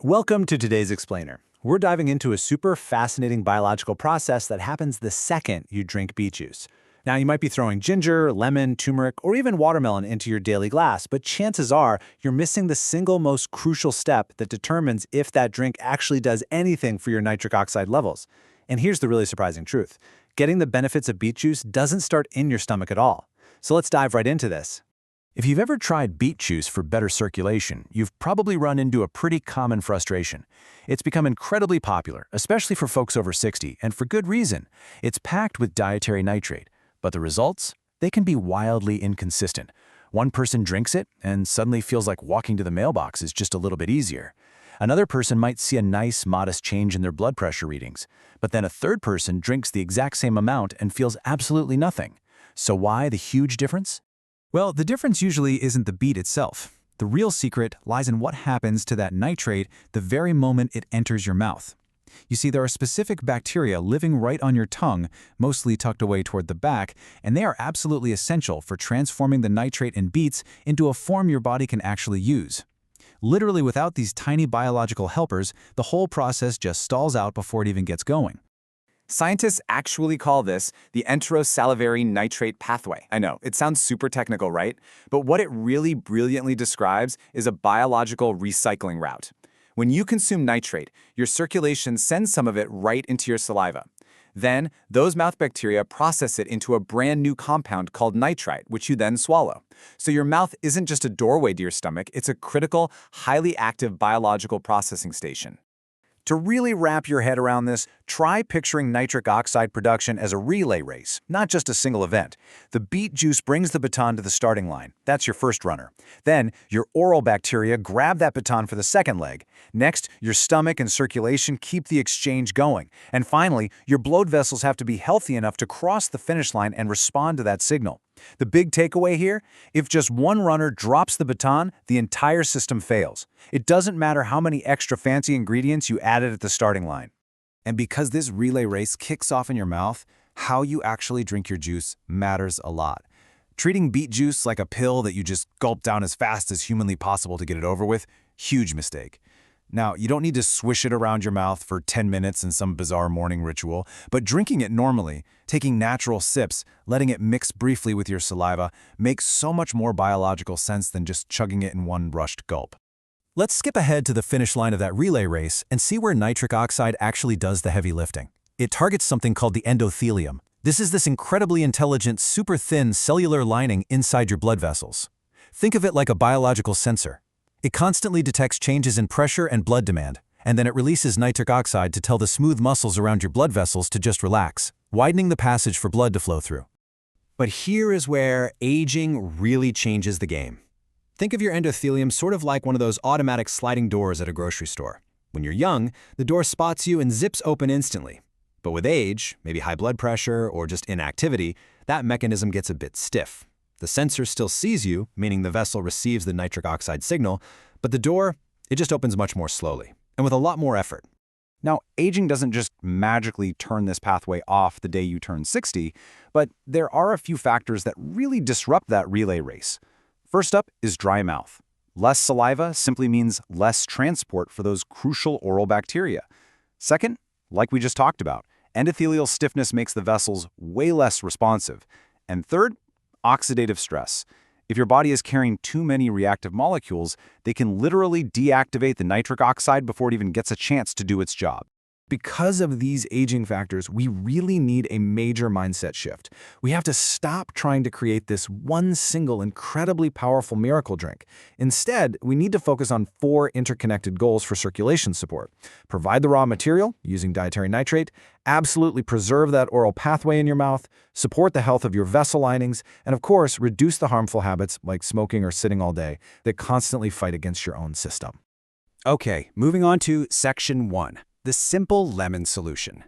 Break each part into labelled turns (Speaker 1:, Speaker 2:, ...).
Speaker 1: Welcome to today's Explainer. We're diving into a super fascinating biological process that happens the second you drink beet juice. Now, you might be throwing ginger, lemon, turmeric, or even watermelon into your daily glass, but chances are you're missing the single most crucial step that determines if that drink actually does anything for your nitric oxide levels. And here's the really surprising truth. Getting the benefits of beet juice doesn't start in your stomach at all. So let's dive right into this.
Speaker 2: If you've ever tried beet juice for better circulation, you've probably run into a pretty common frustration. It's become incredibly popular, especially for folks over 60, and for good reason. It's packed with dietary nitrate, but the results? They can be wildly inconsistent. One person drinks it and suddenly feels like walking to the mailbox is just a little bit easier. Another person might see a nice, modest change in their blood pressure readings, but then a third person drinks the exact same amount and feels absolutely nothing. So why the huge difference?
Speaker 3: Well, the difference usually isn't the beet itself. The real secret lies in what happens to that nitrate the very moment it enters your mouth. You see, there are specific bacteria living right on your tongue, mostly tucked away toward the back, and they are absolutely essential for transforming the nitrate in beets into a form your body can actually use. Literally, without these tiny biological helpers, the whole process just stalls out before it even gets going.
Speaker 4: Scientists actually call this the enterosalivary nitrate pathway. I know, it sounds super technical, right? But what it really brilliantly describes is a biological recycling route. When you consume nitrate, your circulation sends some of it right into your saliva. Then, those mouth bacteria process it into a brand new compound called nitrite, which you then swallow. So your mouth isn't just a doorway to your stomach, it's a critical, highly active biological processing station.
Speaker 1: To really wrap your head around this, try picturing nitric oxide production as a relay race, not just a single event. The beet juice brings the baton to the starting line. That's your first runner. Then, your oral bacteria grab that baton for the second leg. Next, your stomach and circulation keep the exchange going. And finally, your blood vessels have to be healthy enough to cross the finish line and respond to that signal. The big takeaway here? If just one runner drops the baton, the entire system fails. It doesn't matter how many extra fancy ingredients you added at the starting line.
Speaker 3: And because this relay race kicks off in your mouth, how you actually drink your juice matters a lot. Treating beet juice like a pill that you just gulp down as fast as humanly possible to get it over with, huge mistake. Now, you don't need to swish it around your mouth for 10 minutes in some bizarre morning ritual, but drinking it normally, taking natural sips, letting it mix briefly with your saliva, makes so much more biological sense than just chugging it in one rushed gulp. Let's skip ahead to the finish line of that relay race and see where nitric oxide actually does the heavy lifting. It targets something called the endothelium. This is this incredibly intelligent, super thin cellular lining inside your blood vessels. Think of it like a biological sensor. It constantly detects changes in pressure and blood demand, and then it releases nitric oxide to tell the smooth muscles around your blood vessels to just relax, widening the passage for blood to flow through. But here is where aging really changes the game. Think of your endothelium sort of like one of those automatic sliding doors at a grocery store. When you're young, the door spots you and zips open instantly. But with age, maybe high blood pressure or just inactivity, that mechanism gets a bit stiff. The sensor still sees you, meaning the vessel receives the nitric oxide signal, but the door, it just opens much more slowly, and with a lot more effort.
Speaker 1: Now, aging doesn't just magically turn this pathway off the day you turn 60, but there are a few factors that really disrupt that relay race. First up is dry mouth. Less saliva simply means less transport for those crucial oral bacteria. Second, like we just talked about, endothelial stiffness makes the vessels way less responsive. And third, oxidative stress. If your body is carrying too many reactive molecules, they can literally deactivate the nitric oxide before it even gets a chance to do its job. Because of these aging factors, we really need a major mindset shift. We have to stop trying to create this one single incredibly powerful miracle drink. Instead, we need to focus on 4 interconnected goals for circulation support. Provide the raw material, using dietary nitrate, absolutely preserve that oral pathway in your mouth, support the health of your vessel linings, and of course, reduce the harmful habits like smoking or sitting all day that constantly fight against your own system.
Speaker 3: Okay, moving on to Section 1. The simple lemon solution.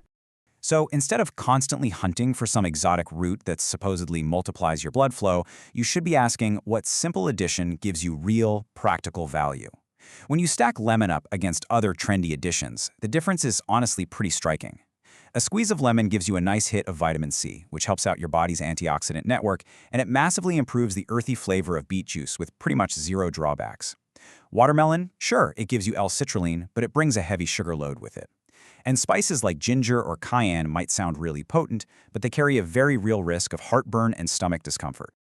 Speaker 5: So instead of constantly hunting for some exotic root that supposedly multiplies your blood flow, you should be asking what simple addition gives you real, practical value. When you stack lemon up against other trendy additions, the difference is honestly pretty striking. A squeeze of lemon gives you a nice hit of vitamin C, which helps out your body's antioxidant network, and it massively improves the earthy flavor of beet juice with pretty much zero drawbacks. Watermelon, sure, it gives you L-citrulline, but it brings a heavy sugar load with it. And spices like ginger or cayenne might sound really potent, but they carry a very real risk of heartburn and stomach discomfort.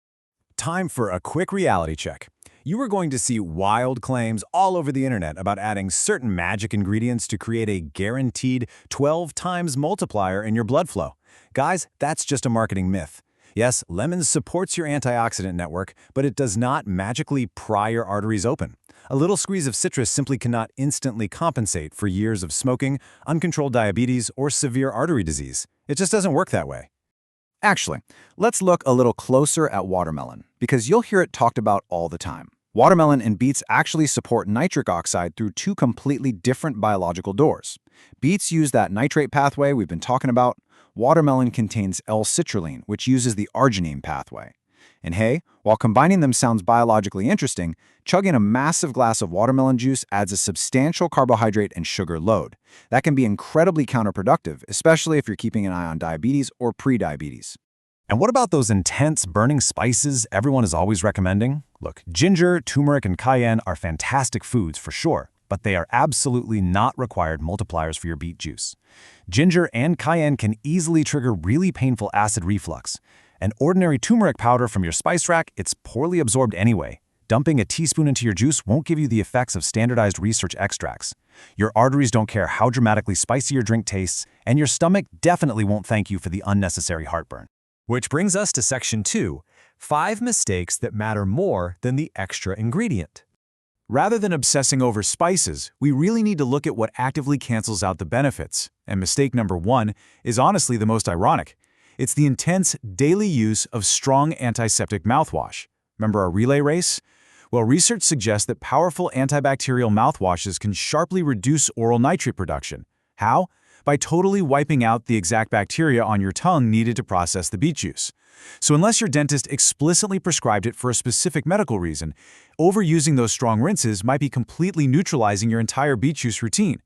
Speaker 3: Time for a quick reality check. You are going to see wild claims all over the internet about adding certain magic ingredients to create a guaranteed 12 times multiplier in your blood flow. Guys, that's just a marketing myth. Yes, lemons supports your antioxidant network, but it does not magically pry your arteries open. A little squeeze of citrus simply cannot instantly compensate for years of smoking, uncontrolled diabetes, or severe artery disease. It just doesn't work that way.
Speaker 1: Actually, let's look a little closer at watermelon, because you'll hear it talked about all the time. Watermelon and beets actually support nitric oxide through two completely different biological doors. Beets use that nitrate pathway we've been talking about. Watermelon contains L-citrulline, which uses the arginine pathway. And hey, while combining them sounds biologically interesting, chugging a massive glass of watermelon juice adds a substantial carbohydrate and sugar load. That can be incredibly counterproductive, especially if you're keeping an eye on diabetes or prediabetes.
Speaker 3: And what about those intense burning spices everyone is always recommending? Look, ginger, turmeric, and cayenne are fantastic foods for sure, but they are absolutely not required multipliers for your beet juice. Ginger and cayenne can easily trigger really painful acid reflux. An ordinary turmeric powder from your spice rack, it's poorly absorbed anyway. Dumping a teaspoon into your juice won't give you the effects of standardized research extracts. Your arteries don't care how dramatically spicy your drink tastes, and your stomach definitely won't thank you for the unnecessary heartburn.
Speaker 2: Which brings us to Section 2, 5 mistakes that matter more than the extra ingredient.
Speaker 3: Rather than obsessing over spices, we really need to look at what actively cancels out the benefits. And mistake number 1 is honestly the most ironic. It's the intense daily use of strong antiseptic mouthwash. Remember our relay race? Well, research suggests that powerful antibacterial mouthwashes can sharply reduce oral nitrate production. How? By totally wiping out the exact bacteria on your tongue needed to process the beet juice. So unless your dentist explicitly prescribed it for a specific medical reason, overusing those strong rinses might be completely neutralizing your entire beet juice routine.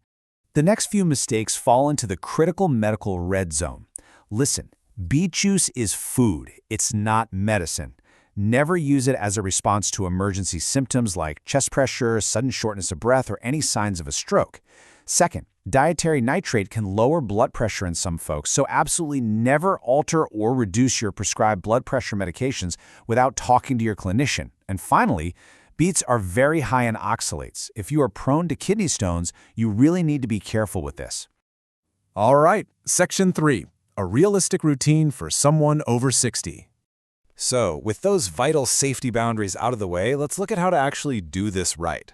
Speaker 1: The next few mistakes fall into the critical medical red zone. Listen, beet juice is food, it's not medicine. Never use it as a response to emergency symptoms like chest pressure, sudden shortness of breath, or any signs of a stroke. Second, dietary nitrate can lower blood pressure in some folks, so absolutely never alter or reduce your prescribed blood pressure medications without talking to your clinician. And finally, beets are very high in oxalates. If you are prone to kidney stones, you really need to be careful with this.
Speaker 3: All right, Section 3, a realistic routine for someone over 60. So, with those vital safety boundaries out of the way, let's look at how to actually do this right.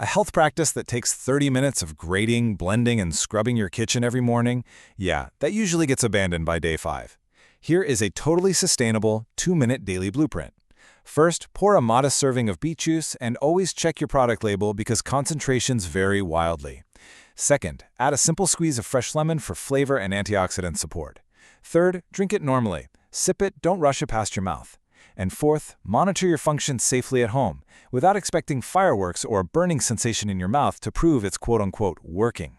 Speaker 3: A health practice that takes 30 minutes of grating, blending, and scrubbing your kitchen every morning, yeah, that usually gets abandoned by day 5. Here is a totally sustainable 2-minute daily blueprint. First, pour a modest serving of beet juice and always check your product label because concentrations vary wildly. Second, add a simple squeeze of fresh lemon for flavor and antioxidant support. Third, drink it normally. Sip it, don't rush it past your mouth. And fourth, monitor your function safely at home, without expecting fireworks or a burning sensation in your mouth to prove it's quote-unquote working.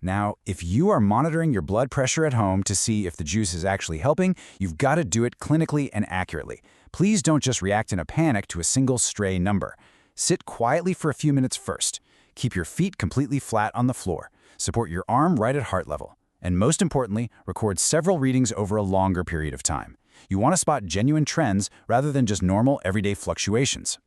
Speaker 5: Now, if you are monitoring your blood pressure at home to see if the juice is actually helping, you've got to do it clinically and accurately. Please don't just react in a panic to a single stray number. Sit quietly for a few minutes first. Keep your feet completely flat on the floor. Support your arm right at heart level. And most importantly, record several readings over a longer period of time. You want to spot genuine trends rather than just normal everyday fluctuations.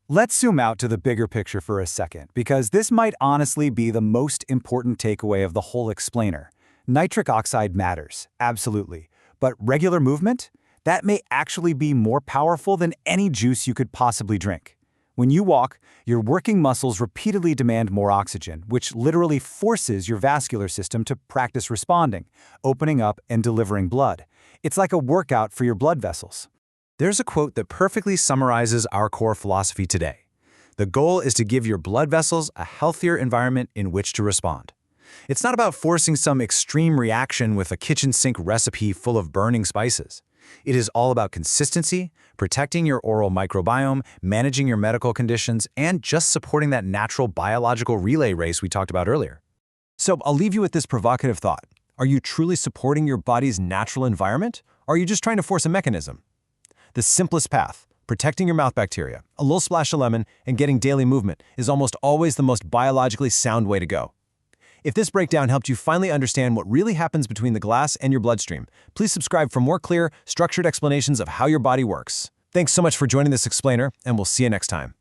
Speaker 1: Let's zoom out to the bigger picture for a second, because this might honestly be the most important takeaway of the whole explainer. Nitric oxide matters, absolutely. But regular movement? That may actually be more powerful than any juice you could possibly drink. When you walk, your working muscles repeatedly demand more oxygen, which literally forces your vascular system to practice responding, opening up and delivering blood. It's like a workout for your blood vessels.
Speaker 2: There's a quote that perfectly summarizes our core philosophy today. The goal is to give your blood vessels a healthier environment in which to respond. It's not about forcing some extreme reaction with a kitchen sink recipe full of burning spices. It is all about consistency, protecting your oral microbiome, managing your medical conditions, and just supporting that natural biological relay race we talked about earlier.
Speaker 3: So I'll leave you with this provocative thought. Are you truly supporting your body's natural environment, or are you just trying to force a mechanism? The simplest path, protecting your mouth bacteria, a little splash of lemon, and getting daily movement is almost always the most biologically sound way to go. If this breakdown helped you finally understand what really happens between the glass and your bloodstream, please subscribe for more clear, structured explanations of how your body works. Thanks so much for joining this explainer, and we'll see you next time.